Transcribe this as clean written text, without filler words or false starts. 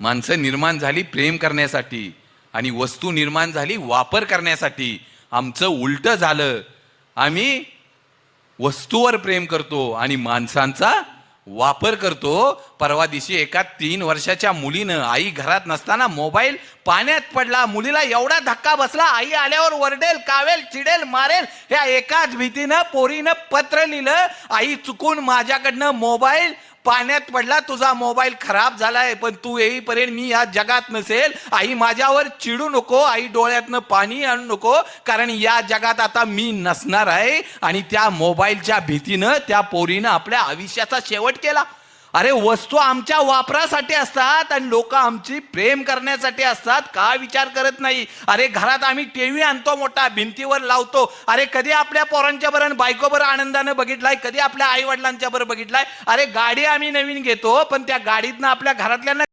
माणसं निर्माण झाली प्रेम करण्यासाठी आणि वस्तू निर्माण झाली वापर करण्यासाठी. आमचं उलट झालं. आम्ही वस्तूवर प्रेम करतो आणि माणसांचा वापर करतो. परवा दिवशी एका 3 वर्षाच्या मुलीनं, आई घरात नसताना मोबाईल पाण्यात पडला. मुलीला एवढा धक्का बसला, आई आल्यावर वरडेल, कावेल, चिडेल, मारेल, ह्या एकाच भीतीनं पोरीनं पत्र लिहिलं, आई चुकून माझ्याकडनं मोबाईल पाण्यात पडला, तुझा मोबाईल खराब झालाय, पण तू येईपर्यंत मी या जगात नसेल. आई माझ्यावर चिडू नको, आई डोळ्यातनं पाणी आणू नको, कारण या जगात आता मी नसणार आहे. आणि त्या मोबाईलच्या भीतीनं त्या पोरीनं आपल्या आयुष्याचा शेवट केला. अरे वस्तू आमच्या वापरासाठी असतात आणि लोक आमची प्रेम करण्यासाठी असतात, का विचार करत नाही. अरे घरात आम्ही टीव्ही आणतो मोठा, भिंतीवर लावतो. अरे कधी आपल्या पोरांच्या बरोबर बायको बरोबर आनंदानं बघितलाय, कधी आपल्या आई वडिलांच्या बरोबर बघितलाय. अरे गाडी आम्ही नवीन घेतो, पण त्या गाडीतनं आपल्या घरातल्यांना